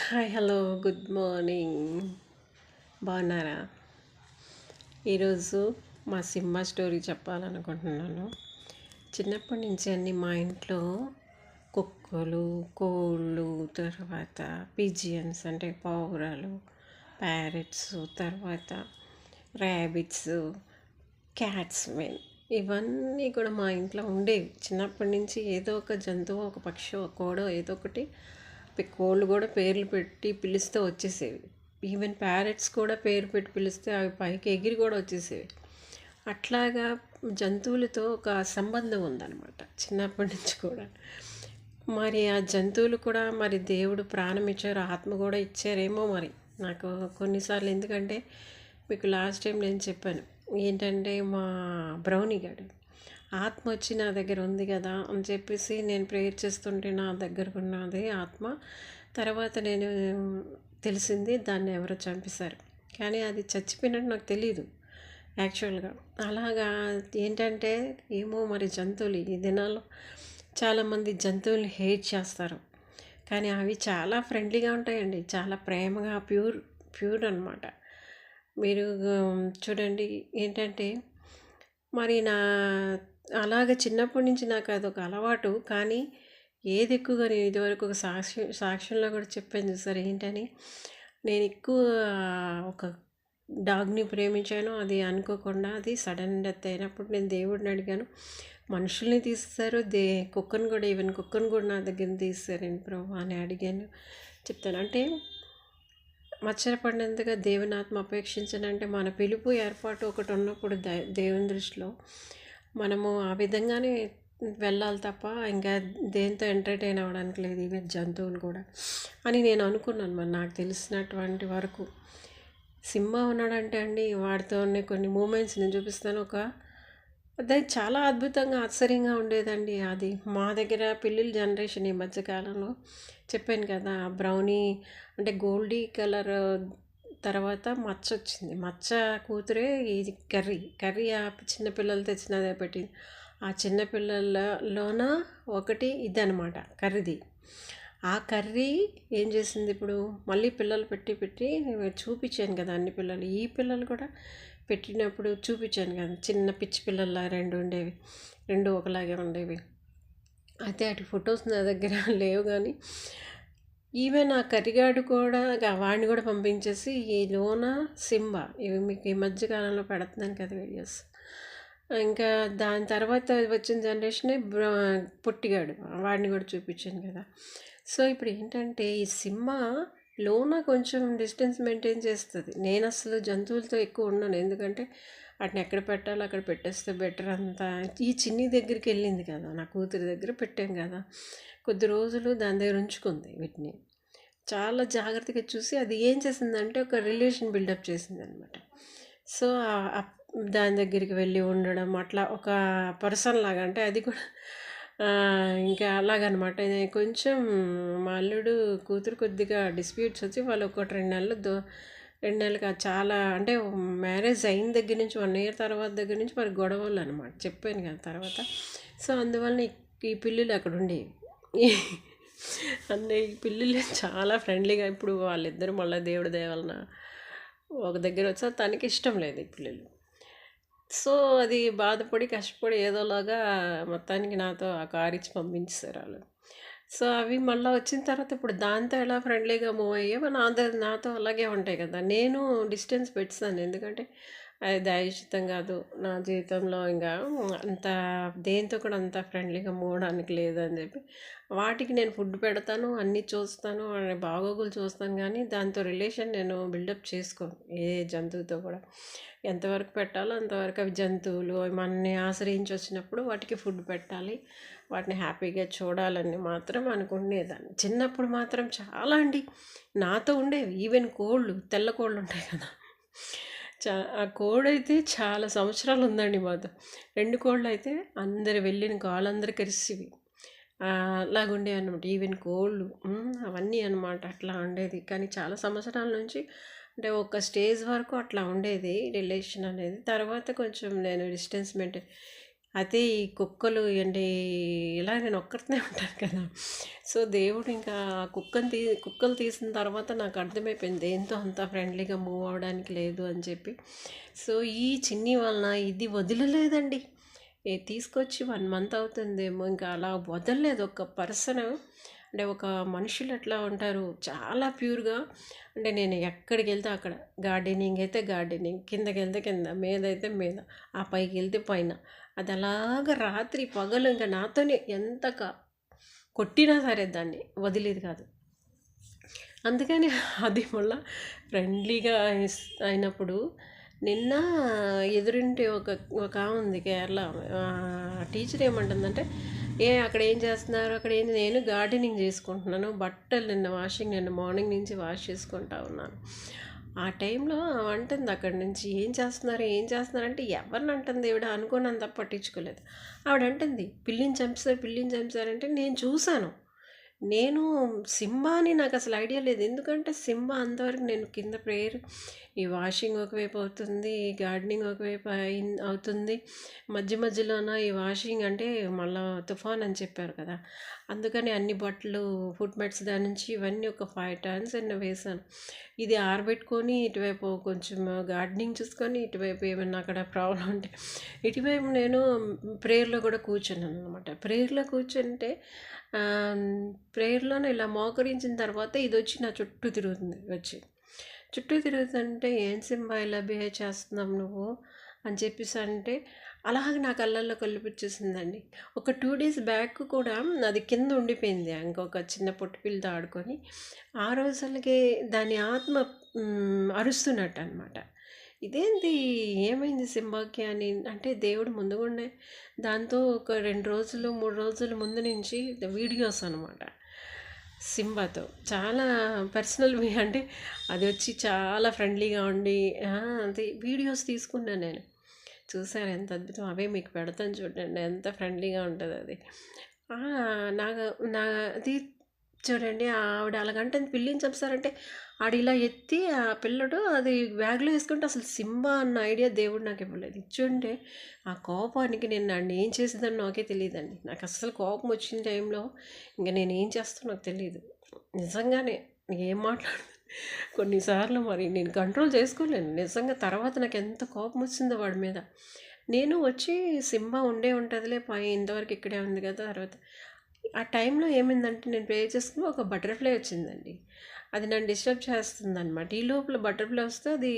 Hi hello good morning. బాగున్నారా? ఈరోజు మా సింహ స్టోరీ చెప్పాలనుకుంటున్నాను. చిన్నప్పటి నుంచి అన్ని మా ఇంట్లో కుక్కలు, కోళ్ళు, తర్వాత పిజియన్స్ అంటే పావురాలు, ప్యారెట్స్, తర్వాత ర్యాబిట్స్, క్యాట్స్ మెయిన్ ఇవన్నీ కూడా మా ఇంట్లో ఉండేవి. చిన్నప్పటి నుంచి ఏదో ఒక జంతువు, ఒక పక్షి, ఒక కోడో ఏదో ఒకటి కోళ్ళు కూడా పేర్లు పెట్టి పిలిస్తే వచ్చేసేవి. ఈవెన్ ప్యారెట్స్ కూడా పేరు పెట్టి పిలిస్తే అవి పైకి ఎగిరి కూడా వచ్చేసేవి. అట్లాగా జంతువులతో ఒక సంబంధం ఉందన్నమాట చిన్నప్పటి నుంచి కూడా. మరి ఆ జంతువులు కూడా మరి దేవుడు ప్రాణం ఇచ్చారు, ఆత్మ కూడా ఇచ్చారేమో మరి నాకు కొన్నిసార్లు. ఎందుకంటే మీకు లాస్ట్ టైం నేను చెప్పాను ఏంటంటే, మా బ్రౌనీ గాడు ఆత్మ వచ్చి నా దగ్గర ఉంది కదా అని చెప్పేసి నేను ప్రేయర్ చేస్తుంటే నా దగ్గర ఉన్నది ఆత్మ. తర్వాత నేను తెలిసింది దాన్ని ఎవరో చంపేశారు, కానీ అది చచ్చిపోయినట్టు నాకు తెలియదు యాక్చువల్గా. అలాగా ఏంటంటే ఏమో మరి జంతువులు ఈ దినాల్లో చాలామంది జంతువుల్ని హేట్ చేస్తారు, కానీ అవి చాలా ఫ్రెండ్లీగా ఉంటాయండి, చాలా ప్రేమగా ప్యూర్ ప్యూర్ అనమాట. మీరు చూడండి ఏంటంటే మరి అలాగ చిన్నప్పటి నుంచి నాకు అదొక అలవాటు. కానీ ఏది ఎక్కువగా నేను ఇదివరకు ఒక సాక్ష్యంలో కూడా చెప్పాను చూసారు ఏంటని, నేను ఎక్కువ ఒక డాగ్ని ప్రేమించాను. అది అనుకోకుండా అది సడన్ డెత్ అయినప్పుడు నేను దేవుడిని అడిగాను, మనుషుల్ని తీస్తారు, కుక్కను కూడా, ఈవెన్ కుక్కను కూడా నా దగ్గర తీస్తారండి ప్రభు అని అడిగాను. చెప్తాను అంటే మచ్చరపడినందుగా దేవుని ఆత్మ అపేక్షించనంటే మన పిలుపు ఏర్పాటు ఒకటి ఉన్నప్పుడు దేవుని దృష్టిలో మనము ఆ విధంగానే వెళ్ళాలి తప్ప ఇంకా దేంతో ఎంటర్టైన్ అవ్వడానికి లేదు, ఇవి జంతువులు కూడా అని నేను అనుకున్నాను. మరి నాకు తెలిసినటువంటి వరకు సింహ ఉన్నాడంటే అండి, వాడితోనే కొన్ని మూమెంట్స్ నేను చూపిస్తాను. అది చాలా అద్భుతంగా ఆశ్చర్యంగా ఉండేదండి. అది మా దగ్గర పిల్లల జనరేషన్ ఈ మధ్యకాలంలో చెప్పాను కదా, బ్రౌనీ అంటే గోల్డీ కలర్ తర్వాత మచ్చ వచ్చింది. మచ్చ కూతురే ఇది కర్రీ ఆ చిన్నపిల్లలు తెచ్చినదే పెట్టింది. ఆ చిన్నపిల్లలలోన ఒకటి ఇదనమాట కర్రీది. ఆ కర్రీ ఏం చేసింది ఇప్పుడు మళ్ళీ పిల్లలు పెట్టి చూపించాను కదా అన్ని పిల్లలు, ఈ పిల్లలు కూడా పెట్టినప్పుడు చూపించాను కదా, చిన్న పిచ్చి పిల్లల్లా రెండు ఉండేవి, రెండు ఒకలాగే ఉండేవి. అయితే అటు ఫొటోస్ నా దగ్గర లేవు, కానీ ఈవెన్ ఆ కర్రీగాడు కూడా వాడిని కూడా పంపించేసి ఈ లోన సింబా ఇవి మీకు ఈ మధ్యకాలంలో పెడుతున్నాను కదా వీడియోస్. ఇంకా దాని తర్వాత వచ్చిన జనరేషనే పొట్టిగాడు, వాడిని కూడా చూపించాను కదా. సో ఇప్పుడు ఏంటంటే ఈ సింహ లోన కొంచెం డిస్టెన్స్ మెయింటైన్ చేస్తుంది. నేను అసలు జంతువులతో ఎక్కువ ఉన్నాను, ఎందుకంటే వాటిని ఎక్కడ పెట్టాలో అక్కడ పెట్టేస్తే బెటర్. అంతా ఈ చిన్ని దగ్గరికి వెళ్ళింది కదా, నా కూతురి దగ్గర పెట్టాం కదా, కొద్ది రోజులు దాని దగ్గర ఉంచుకుంది. వీటిని చాలా జాగ్రత్తగా చూసి అది ఏం చేసిందంటే ఒక రిలేషన్ బిల్డప్ చేసింది అనమాట. సో దాని దగ్గరికి వెళ్ళి ఉండడం అట్లా ఒక పర్సన్ లాగా, అంటే అది కూడా ఇంకా అలాగనమాట. కొంచెం మా అల్లుడు కూతురు కొద్దిగా డిస్ప్యూట్స్ వచ్చి వాళ్ళు ఒకటి 2 నెలలు కాదు, చాలా అంటే మ్యారేజ్ అయిన దగ్గర నుంచి 1 year తర్వాత దగ్గర నుంచి మరి గొడవలు అనమాట, చెప్పాను కదా తర్వాత. సో అందువలన ఈ పిల్లులు అక్కడ ఉండేవి. ఈ పిల్లులు చాలా ఫ్రెండ్లీగా, ఇప్పుడు వాళ్ళిద్దరూ మళ్ళీ దేవుడి దయ వలన ఒక దగ్గర వచ్చా, తనకి ఇష్టం లేదు ఈ పిల్లలు. సో అది బాధపడి కష్టపడి ఏదోలాగా మొత్తానికి నాతో ఆ కార్ ఇచ్చి పంపించేశారు వాళ్ళు. సో అవి మళ్ళీ వచ్చిన తర్వాత ఇప్పుడు దాంతో ఎలా ఫ్రెండ్లీగా మూవ్ అయ్యామో నాతో అలాగే ఉంటాయి కదా. నేను డిస్టెన్స్ పెట్టాను, ఎందుకంటే అది దైవిషితం కాదు నా జీవితంలో, ఇంకా అంత దేంతో కూడా అంత ఫ్రెండ్లీగా మూవడానికి లేదని చెప్పి వాటికి నేను ఫుడ్ పెడతాను, అన్నీ చూస్తాను, బాగోగులు చూస్తాను, కానీ దాంతో రిలేషన్ నేను బిల్డప్ చేసుకోను ఏ జంతువుతో కూడా. ఎంతవరకు పెట్టాలో అంతవరకు. అవి జంతువులు మనల్ని ఆశ్రయించి వచ్చినప్పుడు వాటికి ఫుడ్ పెట్టాలి, వాటిని హ్యాపీగా చూడాలని మాత్రం అనుకునేదాన్ని. చిన్నప్పుడు మాత్రం చాలా అండి నాతో ఉండేవి. ఈవెన్ కోళ్ళు, తెల్ల కోళ్ళు ఉంటాయి కదా, ఆ కోడైతే చాలా సంవత్సరాలు ఉందండి మాతో. 2 కోళ్ళు అయితే అందరు వెళ్ళిన కాళ్ళందరూ కరిసివి అలాగుండేవి అనమాట. ఈవెన్ కోళ్ళు అవన్నీ అనమాట అట్లా ఉండేది. కానీ చాలా సంవత్సరాల నుంచి అంటే ఒక స్టేజ్ వరకు అట్లా ఉండేది రిలేషన్ అనేది. తర్వాత కొంచెం నేను డిస్టెన్స్ మెయింటైన్ అయితే ఈ కుక్కలు అంటే ఇలా నేను ఒక్కరితోనే ఉంటాను కదా! సో, దేవుడు ఇంకా ఆ కుక్కలు తీసిన తర్వాత నాకు అర్థమైపోయింది దేంతో అంత ఫ్రెండ్లీగా మూవ్ అవ్వడానికి లేదు అని చెప్పి. సో, ఈ చిన్ని వలన ఇది వదలలేదండి. తీసుకొచ్చి 1 మంత్ అవుతుందేమో ఇంకా అలా వదలలేదు. ఒక పర్సన్ అంటే ఒక మనుషులు ఎట్లా ఉంటారు చాలా ప్యూర్‌గా అంటే నేను ఎక్కడికెళ్తే అక్కడ గార్డెనింగ్ అయితే గార్డెనింగ్, కిందకెళ్తే కింద, మీదైతే మీద, ఆ పైకెళ్తే పైన. అది అలాగా రాత్రి పగలు ఇంక నాతోనే ఎంత కొట్టినా సరే దాన్ని వదిలేది కాదు. అందుకని అది మళ్ళా ఫ్రెండ్లీగా అయినప్పుడు నిన్న ఎదురింటి ఒక ఆమె ఉంది కేరళ ఆమె. టీచర్ ఏమంటుందంటే, అక్కడ ఏం చేస్తున్నారు? అక్కడ ఏంది నేను గార్డెనింగ్ చేసుకుంటున్నాను. బట్టలు నిన్న మార్నింగ్ నుంచి వాష్ చేసుకుంటా ఉన్నాను. ఆ టైంలో ఆమె అంటుంది అక్కడి నుంచి, ఏం చేస్తున్నారు? ఏం చేస్తున్నారు? అంటే ఎవరిని అంటుంది ఈవిడ అనుకోనంత పట్టించుకోలేదు. ఆవిడ అంటుంది, పిల్లిని చంపేశారంటే నేను చూశాను. నేను సింబాని నాకసలు ఐడియా లేదు. ఎందుకంటే సింబా అంతవరకు నేను కింద ప్రేయర్ ఈ వాషింగ్ ఒకవైపు అవుతుంది, ఈ గార్డెనింగ్ ఒకవైపు అవుతుంది. మధ్య మధ్యలోన ఈ వాషింగ్ అంటే మళ్ళా తుఫాన్ అని చెప్పారు కదా! అందుకని అన్ని బట్టలు ఫుట్ మ్యాట్స్ దాని నుంచి ఇవన్నీ ఒక 5 టర్న్స్ ఎన్నో వేశాను. ఇది ఆరబెట్టుకొని ఇటువైపు కొంచెం గార్డెనింగ్ చూసుకొని, ఇటువైపు ఏమన్నా అక్కడ ప్రాబ్లం ఉంటే ఇటువైపు నేను ప్రేయర్‌లో కూడా కూర్చున్నాననమాట. ప్రేయర్‌లో కూర్చుంటే ప్రేయర్‌లోనే ఇలా మోకరించిన తర్వాత ఇదొచ్చి నా చుట్టూ తిరుగుతుంది వచ్చి. చుట్టూ తిరుగుతుంటే, "ఏం సింబా ఇలా బిహేవ్ చేస్తున్నావు నువ్వు?" అని చెప్పేసి అంటే, అలాగ నా కళ్ళల్లో కళ్ళిపిచ్చేసిందండి. ఒక 2 డేస్ బ్యాక్ కూడా అది కింద ఉండిపోయింది. ఇంకొక చిన్న పొట్టి పిల్లతో ఆడుకొని. ఆ రోజులకి దాని ఆత్మ అరుస్తున్నట్టనమాట. ఇదేంటి ఏమైంది సింబాకి అని అంటే దేవుడు ముందుగుండే దాంతో ఒక 2 రోజులు, 3 రోజుల ముందు నుంచి వీడియోస్ అనమాట. సింబాతో. చాలా పర్సనల్‌వి అంటే అది వచ్చి చాలా ఫ్రెండ్లీగా ఉండి అది వీడియోస్ తీసుకున్నాను నేను. చూసారా ఎంత అద్భుతం! అవే మీకు పెడతాను చూడండి. ఎంత ఫ్రెండ్లీగా ఉంటదది. ఆ! నాగా నాది చూడండి ఆవిడ అలాగంటుంది పిల్లిని చంపేసారంటే ఆడిలా ఎత్తి ఆ పిల్లోడు అది బ్యాగ్‌లో ఏసుకుంటే అసలు సింబా అన్న ఐడియా దేవుడు నాకివ్వలేదు. ఇచ్చుంటే ఆ కోపానికి నేను నన్నేం చేసేదాన్నో నాకే తెలీదండి. నాకస్సలు కోపం వచ్చిన టైంలో ఇంక నేనేం చేస్తానో నాకు తెలీదు. నిజంగానే ఏం కొన్నిసార్లు మరి నేను కంట్రోల్ చేసుకోలేను. నిజంగా తర్వాత నాకెంత కోపమొచ్చిందో వాడి మీద. నేను వచ్చి సింబా ఉంటదిలే ఇంతవరకు ఇక్కడే ఉంది కదా! తర్వాత ఆ టైంలో ఏమైందంటే నేను ప్రే చేసుకుని ఒక బటర్‌ఫ్లై వచ్చిందండి. అది నన్ను డిస్టర్బ్ చేస్తుందనమాట. ఈ లోపల బటర్‌ఫ్లై వస్తే అది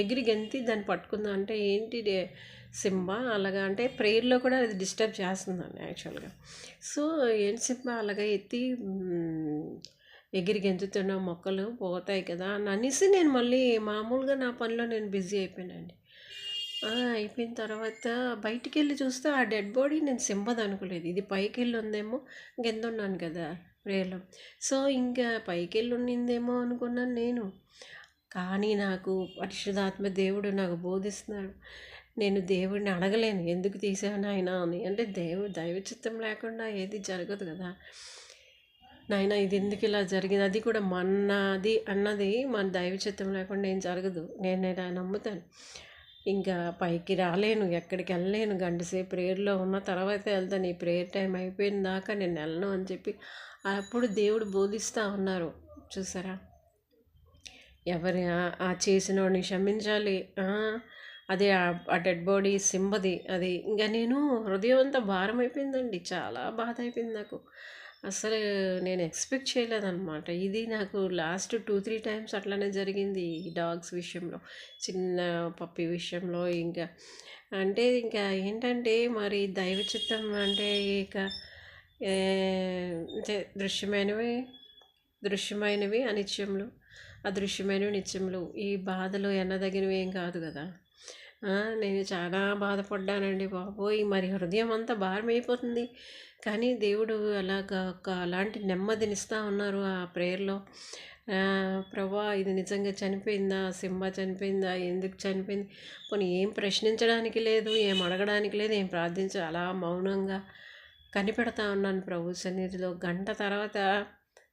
ఎగిరి గెంతి దాన్ని పట్టుకుందాం అంటే ఏంటి సింబా అలాగా అంటే ప్రేయర్‌లో కూడా అది డిస్టర్బ్ చేస్తుందండి యాక్చువల్‌గా. సో, ఏంటి సింబా అలాగా ఎత్తి ఎగిరి గెంతుతున్న మొక్కలు పోతాయి కదా అని అనేసి నేను మళ్ళీ మామూలుగా నా పనిలో నేను బిజీ అయిపోయానండి. అయిపోయిన తర్వాత బయటికెళ్ళి చూస్తే ఆ డెడ్ బాడీ నేను సింబదనుకోలేదు. ఇది పైకెళ్ళి ఉందేమో కిందున్నాను కదా ప్రేయర్‌లో. సో, ఇంకా పైకెళ్ళి ఉండిందేమో అనుకున్నాను నేను. కానీ నాకు పరిశుద్ధాత్మ దేవుడు నాకు బోధిస్తున్నాడు. నేను దేవుడిని అడగలేను ఎందుకు తీసావు నాయనా అని. అంటే దైవ చిత్తం లేకుండా ఏది జరగదు కదా! నాయనా ఇది ఎందుకు ఇలా జరిగింది? అది కూడా మనది అన్నది మన దైవ చిత్తం లేకుండా ఏం జరగదు. నేను ఇలా నమ్ముతాను. ఇంకా పైకి రాలేను, ఎక్కడికి వెళ్ళలేను. గంట సేపు ప్రేయర్‌లో ఉన్న తర్వాతే వెళ్తాను. ఈ ప్రేయర్ టైం అయిపోయిన దాకా నేను వెళ్ళను అని చెప్పి అప్పుడు దేవుడు బోధిస్తా ఉన్నారు. చూసారా? ఎవరి ఆ చేసినోడిని క్షమించాలి. అదే ఆ డెడ్ బాడీ సింబది అది. ఇంక నేను హృదయం అంతా భారం అయిపోయిందండి. చాలా బాధ అయిపోయింది నాకు. అసలు నేను ఎక్స్‌పెక్ట్ చేయలేదనమాట. ఇది నాకు లాస్ట్ 2, 3 టైమ్స్ అట్లనే జరిగింది ఈ డాగ్స్ విషయంలో. చిన్న పప్పీ విషయంలో ఇంకా అంటే ఇంకా ఏంటంటే మరి దైవ చిత్తం అంటే ఇక అంటే దృశ్యమైనవి అనిత్యములు, అదృశ్యమైనవి నిత్యములు. ఈ బాధలు ఎన్నదగినవి ఏం కాదు కదా! నేను చాలా బాధపడ్డానండి బాబోయ్! మరి హృదయం అంతా భారమైపోతుంది. కానీ దేవుడు అలాగా అలాంటి నెమ్మదినిస్తా ఉన్నారు ఆ ప్రేయర్‌లో. ప్రభా ఇది నిజంగా చనిపోయిందా? సింబా చనిపోయిందా? ఎందుకు చనిపోయింది? పోనీ ఏం ప్రశ్నించడానికి లేదు, ఏం అడగడానికి లేదు, ఏం అలా మౌనంగా కనిపెడతా ఉన్నాను ప్రభు సన్నిధిలో. గంట తర్వాత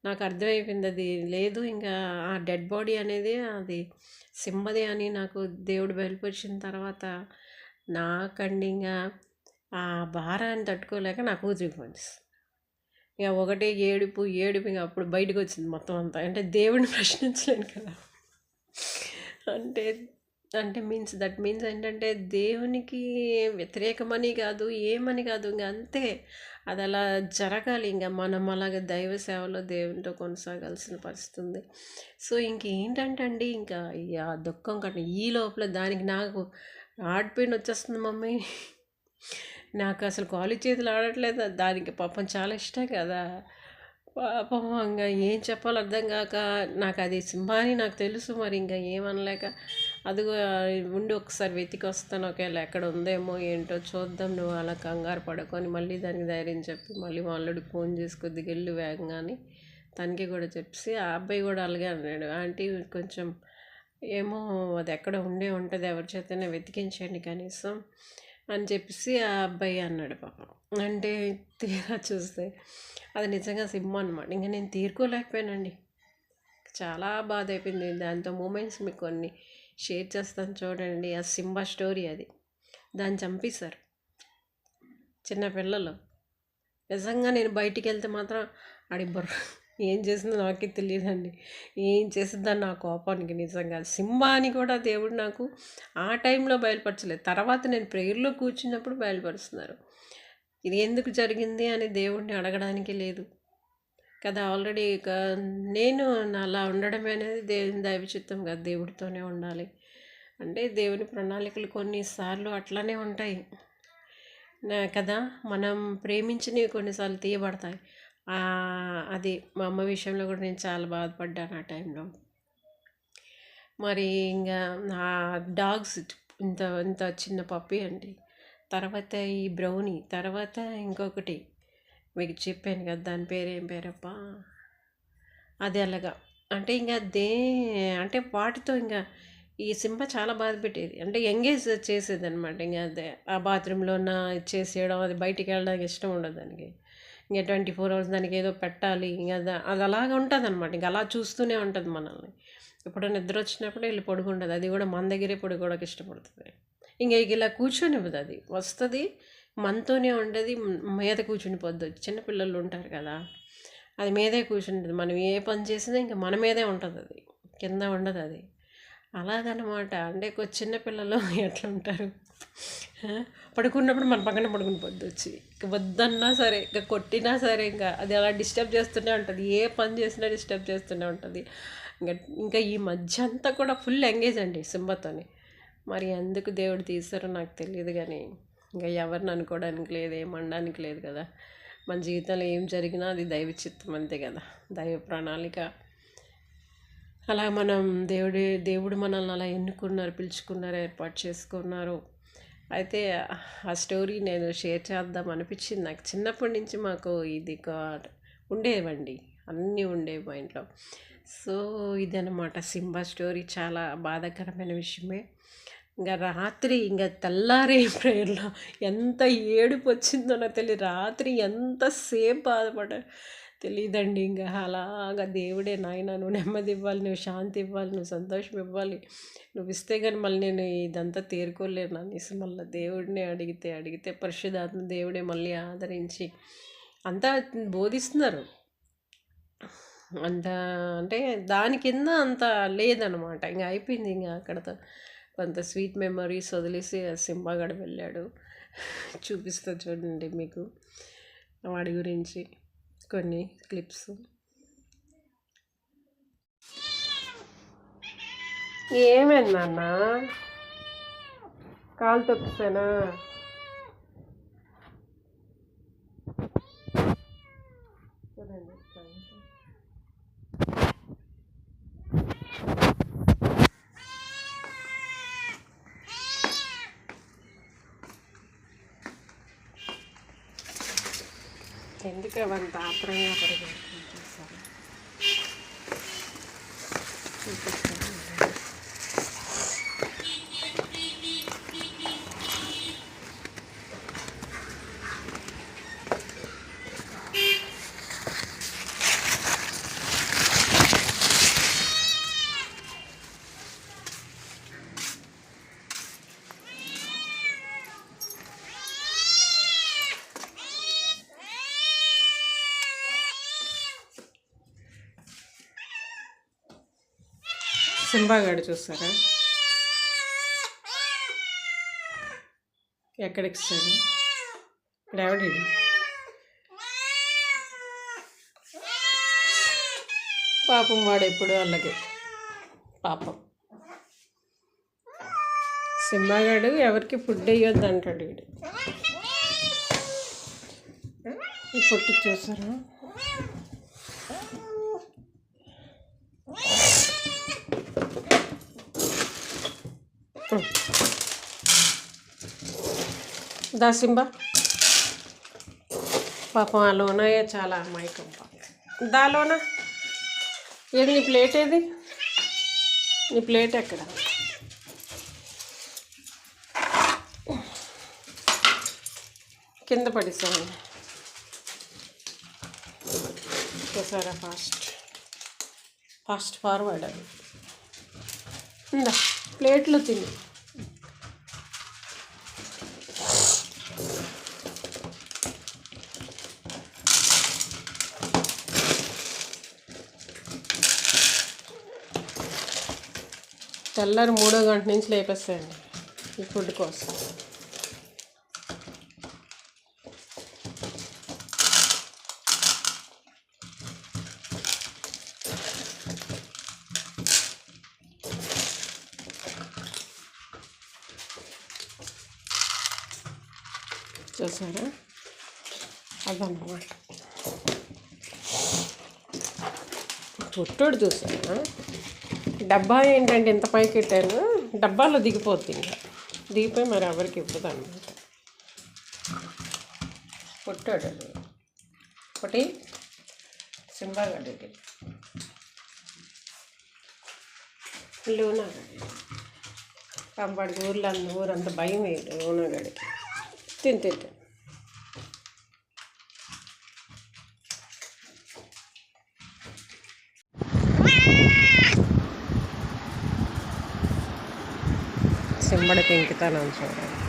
నాకు అర్థమైపోయింది అది లేదు ఇంకా ఆ డెడ్ బాడీ అనేది అది సింబదే అని నాకు దేవుడు బయలుపరిచిన తర్వాత నాకండి ఇంకా ఆ భారాన్ని తట్టుకోలేక నా కూతురికి ఫోన్ చేశాను. ఇక ఒకటే ఏడుపు ఏడుపు, ఇంక అప్పుడు బయటకు వచ్చింది మొత్తం అంతా. అంటే దేవుడిని ప్రశ్నించలేను కదా. అంటే అంటే దట్ మీన్స్ ఏంటంటే దేవునికి వ్యతిరేకమని కాదు, ఏమని కాదు, ఇంక అంతే. అది అలా జరగాలి. ఇంక మనం అలాగ దైవ సేవలో దేవునితో కొనసాగాల్సిన పరిస్థితి ఉంది. సో ఇంకేంటంటే అండి, ఇంకా ఆ దుఃఖం కంటే ఈ లోపల దానికి నాకు హార్ట్ పెయిన్ వచ్చేస్తుంది మమ్మీ. నాకు అసలు కాలు చేతులు ఆడట్లేదు. దానికి పాపం చాలా ఇష్టం కదా. పాపం ఇంక ఏం చెప్పాలో అర్థం కాక, నాకు అది సింహ అని నాకు తెలుసు, మరి ఇంకా ఏమనలేక అదిగో ఉండి ఒకసారి వెతికి వస్తాను, ఒకవేళ ఎక్కడ ఉందేమో ఏంటో చూద్దాం, నువ్వు అలా కంగారు పడుకొని మళ్ళీ దానికి ధైర్యం చెప్పి మళ్ళీ మా అల్లుడికి ఫోన్ చేసి కొద్దిగా వెళ్ళి వేగంగాని తనకి కూడా చెప్పి, ఆ అబ్బాయి కూడా అలాగే అన్నాడు, ఆంటీ కొంచెం ఏమో అది ఎక్కడ ఉండే ఉంటుంది, ఎవరి చేతనే వెతికించండి కనీసం అని చెప్పేసి ఆ అబ్బాయి అన్నాడు పాపం. అంటే తీరా చూస్తే అది నిజంగా సింహం అనమాట. ఇంకా నేను తీరుకోలేకపోయానండి. చాలా బాధ అయిపోయింది. దాంతో మూమెంట్స్ మీకు కొన్ని షేర్ చేస్తాను చూడండి. ఆ సింబా స్టోరీ అది. దాన్ని చంపేశారు చిన్నపిల్లలు. నిజంగా నేను బయటికి వెళ్తే మాత్రం అడిబ్బరు ఏం చేసిందో నాకే తెలియదండి. ఏం చేసిందని నా కోపానికి నిజంగా సింబాని కూడా దేవుడు నాకు ఆ టైంలో బయలుపరచలేదు. తర్వాత నేను ప్రేయర్లో కూర్చున్నప్పుడు బయలుపరుస్తున్నారు. ఇది ఎందుకు జరిగింది అని దేవుడిని అడగడానికి లేదు కదా. ఆల్రెడీ నేను అలా ఉండడమే అనేది దేవుని దైవచిత్తం కదా. దేవుడితోనే ఉండాలి అంటే దేవుని ప్రణాళికలు కొన్నిసార్లు అట్లానే ఉంటాయి కదా. మనం ప్రేమించినవి కొన్నిసార్లు తీయబడతాయి. అది మా అమ్మ విషయంలో కూడా నేను చాలా బాధపడ్డాను ఆ టైంలో. మరి ఇంకా ఆ డాగ్స్ ఇంత ఇంత చిన్న పప్పి అండి, తర్వాత ఈ బ్రౌనీ, తర్వాత ఇంకొకటి మీకు చెప్పాను కదా, దాని పేరు ఏం పేరప్పా, అది అలాగా. అంటే ఇంకా అంటే వాటితో ఇంకా ఈ సింహ చాలా బాధ పెట్టేది. అంటే ఎంగేజ్ చేసేది అనమాట. ఇంకా అదే ఆ బాత్రూంలో చేసేయడం, అది బయటికి వెళ్ళడానికి ఇష్టం ఉండదు దానికి. ఇంకా 24 hours దానికి ఏదో పెట్టాలి. ఇంకా అది అలాగా ఉంటుంది అనమాట. ఇంకా అలా చూస్తూనే ఉంటుంది మనల్ని. ఎప్పుడో నిద్ర వచ్చినప్పుడు వెళ్ళి పడుకుంటుంది. అది కూడా మన దగ్గరే పడుకోవడానికి ఇష్టపడుతుంది. ఇంకా ఇలా కూర్చొనివ్వదు. అది వస్తుంది మనతోనే ఉండదు, మీద కూర్చుని పోద్ది. చిన్నపిల్లలు ఉంటారు కదా, అది మీదే కూర్చుంటుంది. మనం ఏ పని చేసినా ఇంకా మన మీదే ఉంటుంది, అది కింద ఉండదు. అది అలాగనమాట. అంటే చిన్నపిల్లలు ఎట్లా ఉంటారు, పడుకున్నప్పుడు మన పక్కన పడుకుని పొద్దు వచ్చి ఇక వద్దన్నా సరే, ఇక కొట్టినా సరే, ఇంకా అది అలా డిస్టర్బ్ చేస్తూనే ఉంటుంది. ఏ పని చేసినా డిస్టర్బ్ చేస్తూనే ఉంటుంది. ఇంకా ఈ మధ్య అంతా కూడా ఫుల్ ఎంగేజ్ అండి సింబతోని. మరి ఎందుకు దేవుడు తీసారో నాకు తెలియదు, కానీ ఇంకా ఎవరిని అనుకోవడానికి లేదు, ఏమనడానికి లేదు కదా. మన జీవితంలో ఏం జరిగినా అది దైవ చిత్తం అంతే కదా, దైవ ప్రణాళిక. అలా మనం దేవుడు మనల్ని అలా ఎన్నుకున్నారు, పిలుచుకున్నారు, ఏర్పాటు చేసుకున్నారు. అయితే ఆ స్టోరీ నేను షేర్ చేద్దాం అనిపించింది నాకు. చిన్నప్పటి నుంచి మాకు ఇది ఉండేవండి, అన్నీ ఉండేవి మా ఇంట్లో. సో ఇదనమాట సింబా స్టోరీ. చాలా బాధాకరమైన విషయమే. ఇంకా రాత్రి ఇంకా తెల్లారే ప్రేయర్లో ఎంత ఏడుపు వచ్చిందో నాకు తెలియదు. రాత్రి ఎంతసేపు బాధపడ్డా తెలియదండి. ఇంకా అలాగా దేవుడే నాయన, నువ్వు నెమ్మది ఇవ్వాలి, నువ్వు శాంతి ఇవ్వాలి, నువ్వు సంతోషం ఇవ్వాలి, నువ్వు ఇస్తే కానీ మళ్ళీ నేను ఇదంతా తేరుకోలేను అనేసి మళ్ళీ దేవుడిని అడిగితే పరిశుద్ధాత్మ దేవుడే మళ్ళీ ఆదరించి అంతా బోధిస్తున్నారు. అంత అంటే దాని కింద అంత లేదనమాట. ఇంకా అయిపోయింది. ఇంకా అక్కడతో కొంత స్వీట్ మెమరీస్ వదిలేసి సింబాగడ వెళ్ళాడు. చూపిస్తా చూడండి మీకు వాడి గురించి కొన్ని క్లిప్స్. ఏమైందన్నా, కాలు తొక్కుసానా? చూడండి ఎందుకు అవంత ఆత్రంగా పరిగెత్తుకుంటారు చూపిస్తాను. సింబాగాడు చూస్తారా ఎక్కడికి ఇస్తాడు డావిడ్ పాపం వాడు ఎప్పుడు అలాగే పాపం సింబాగాడు ఎవరికి ఫుడ్ వేయొద్దు అంటాడు వీడు ఈ పొట్టి చూసారా దా సింబా పాపం ఆ లోనయ్య చాలా అమాయకం పాపం దా లోన ఏది నీ ప్లేట్ ఏది నీ ప్లేట్ ఎక్కడ కింద పడిస్తాను చూసారా ఫాస్ట్ ఫార్వర్డ్ అది ఇందా ప్లేట్లు తిని తెల్లారి 3వ గంట నుంచి లేపేస్తాయండి ఈ ఫుడ్ కోసం చూసారా అదన్నమాట పుట్టోడు చూసారా డబ్బా ఏంటంటే ఇంత పైకి పెట్టాను డబ్బాలో దిగిపోద్ది ఇంకా దిగిపోయి మరి ఎవరికి ఇవ్వదు అనమాట పుట్టాడు ఒకటి సింబాగడికి లూనాగడి కంపాడికి ఊరంత భయం వేయడు లూనాగడికి తింటే సింబడి పెంకుతాను చూడండి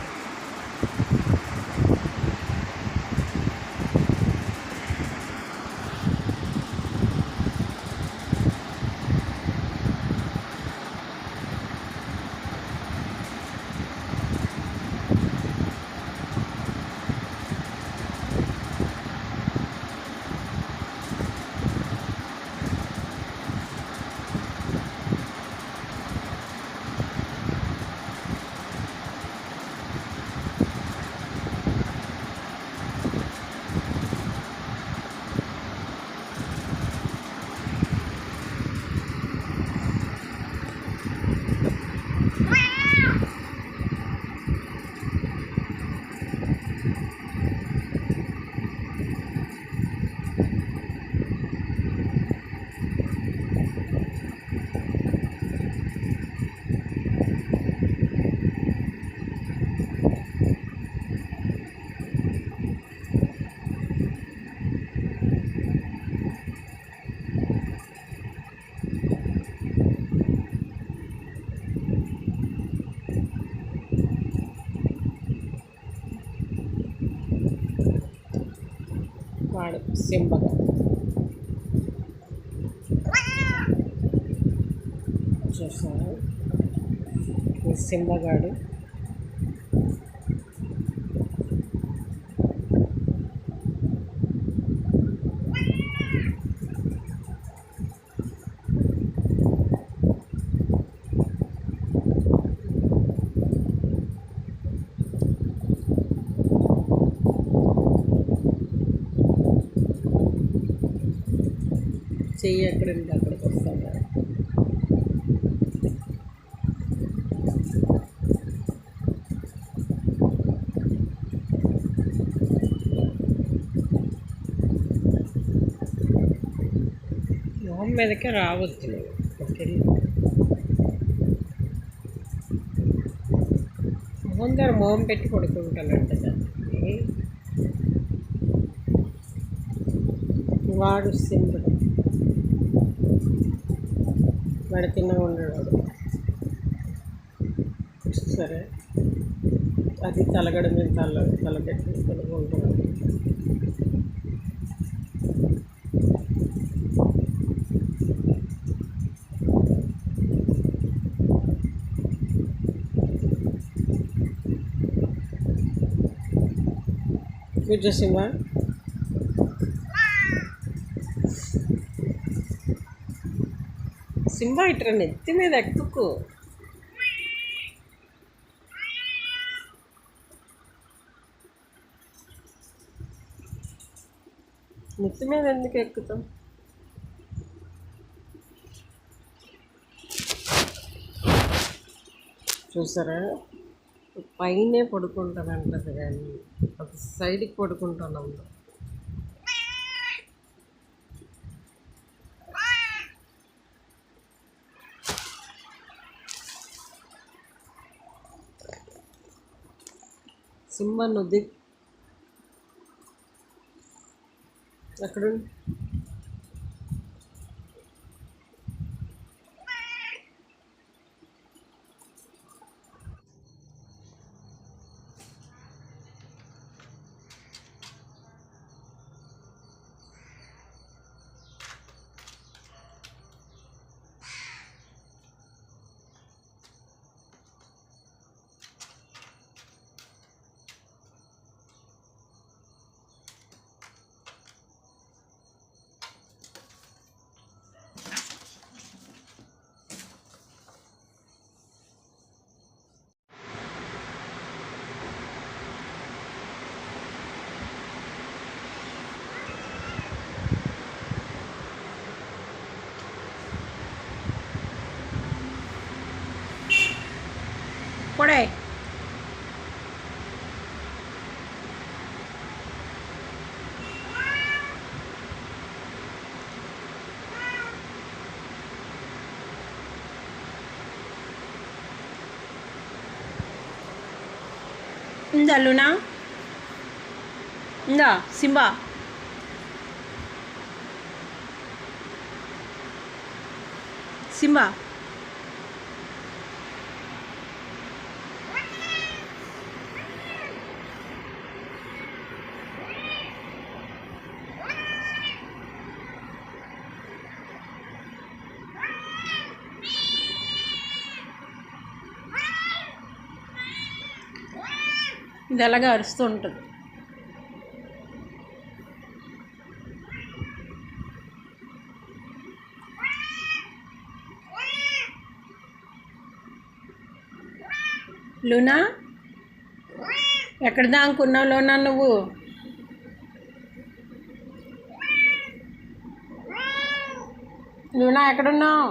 వాడు సింబగా చూసాను ఈ సింబగాడు చెయ్యి ఎక్కడ ఉంది అక్కడికి వస్తాను మొహం మీదకే రావద్దు మొహం దగ్గర మొహం పెట్టి పడుకుంటానంట దాన్ని వాడు సింపుల్ వాడు తిన్నగా ఉండడు సరే అది తలగడ మీద తలపెట్టి పడుకుంటాడు కూర్చో సింహ. సింహ ఇట్రా నెత్తి మీద ఎక్కుకు. నెత్తి మీద ఎందుకు ఎక్కుతాం? చూసారా, పైనే పడుకుంటానంటది కానీ ఒక సైడ్కి పడుకుంటాను. సింహ నువ్వు అక్కడ పొడే. ఇందా లూనా, ఇందా సింబా. సింబా ఇది అలాగే అరుస్తూ ఉంటుంది. లూనా, ఎక్కడ దానుకున్నావు లూనా నువ్వు? లూనా ఎక్కడున్నావు?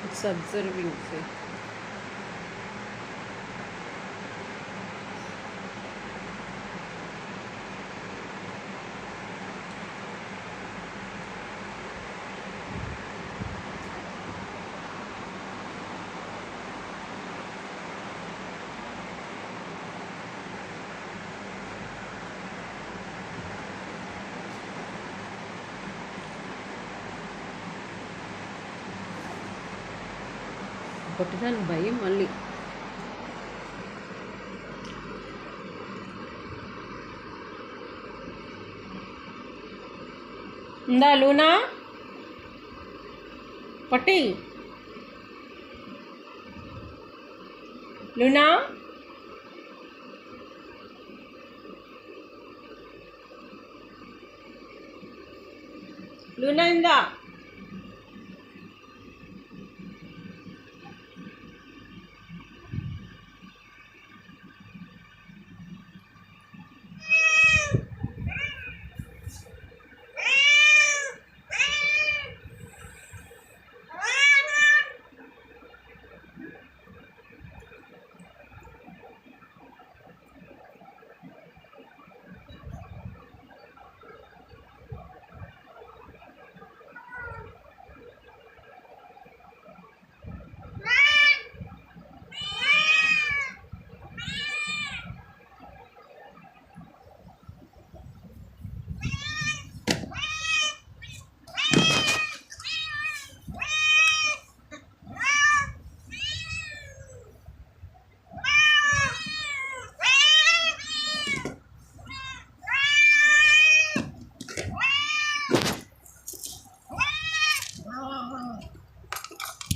It's observing. See. కొట్టడానికి భయం మళ్ళీ. ఇందా లూనా, పట్టి. లూనా, లూనా ఇందా.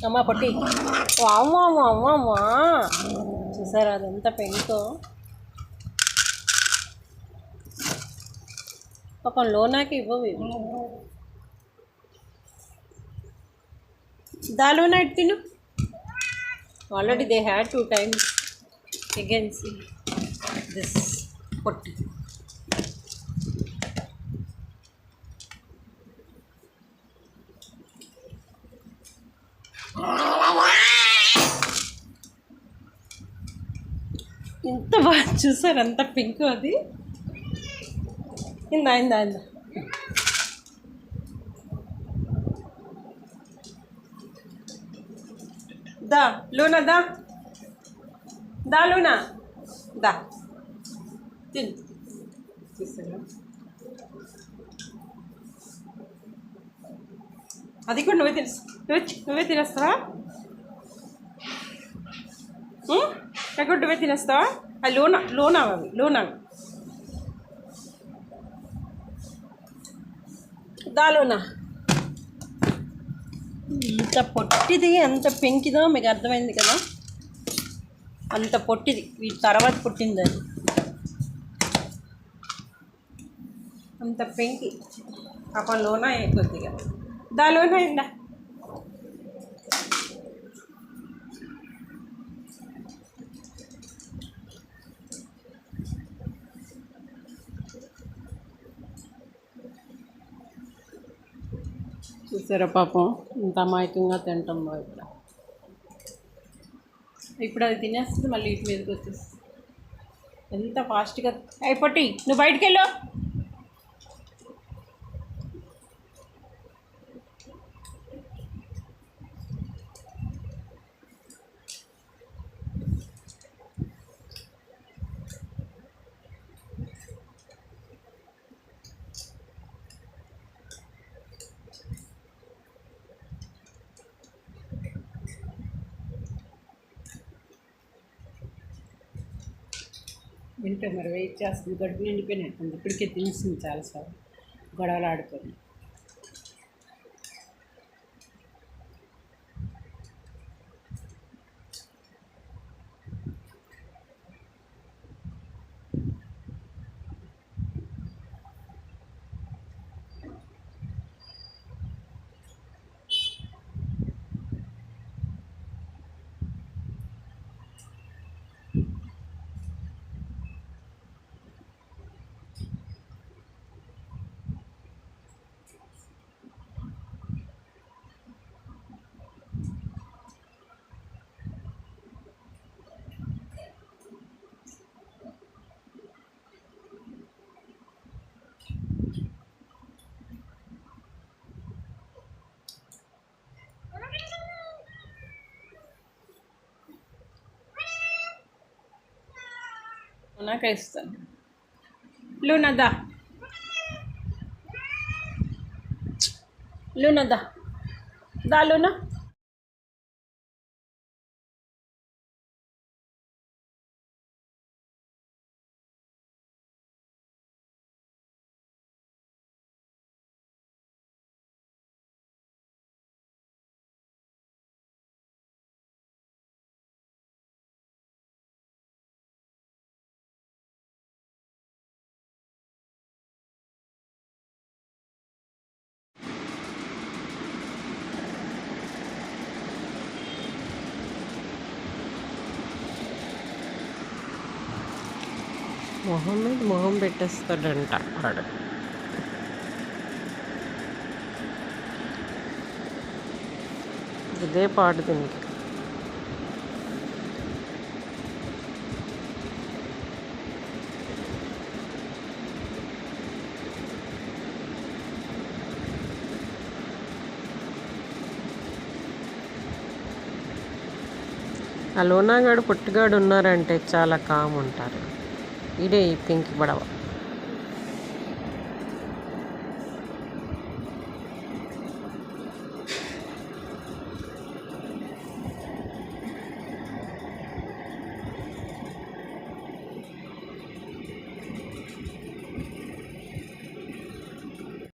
అమ్మ పొట్టి అమ్మా అమ్మ అమ్మ అమ్మా చూసారా అదంతా పెంకో పాపం లోనాకి ఇవ్వవు ఇవి దాలోనా ఇటు తిను already they had 2 times again see this పొట్టి ఎంత బాగా చూసారు అంత పింక్ అది ఇందా ఇందా ఇందా దా లూనా దా దా లూనా దా తిన్ చూసారా అది కూడా నువ్వే తినేస్తావా ఎక్కడ నువ్వే తినేస్తావా అది లోనా దాలోనా ఇంత పొట్టిది ఎంత పెంకిదో మీకు అర్థమైంది కదా అంత పొట్టిది వీటి తర్వాత పుట్టింది అది అంత పెంకి పాపం లోనా కొద్దిగా దాలోనా అయిందా చూసారా పాపం ఇంత అమాయకంగా తింటాం ఇక్కడ ఇప్పుడు అది తినేస్తుంది మళ్ళీ ఇటు మీదకి వచ్చేస్తుంది ఎంత ఫాస్ట్గా అయిపోయి నువ్వు బయటికి వెళ్ళు వింటే మరి వెయిట్ చేస్తుంది గడుపు నిండిపోయినట్టుంది ఇప్పటికే తినేసింది చాలాసార్లు గొడవలు ఆడుకొని నాకే ఇస్తాను లూనా దా లూనా మొహం పెట్టేస్తాడంట వాడు ఇదే పాడు దీనికి ఆ లోనాగాడు పొట్టిగాడు ఉన్నారంటే చాలా కామ్ ఉంటారు. ఇదే ఈ పింక్ బడవ.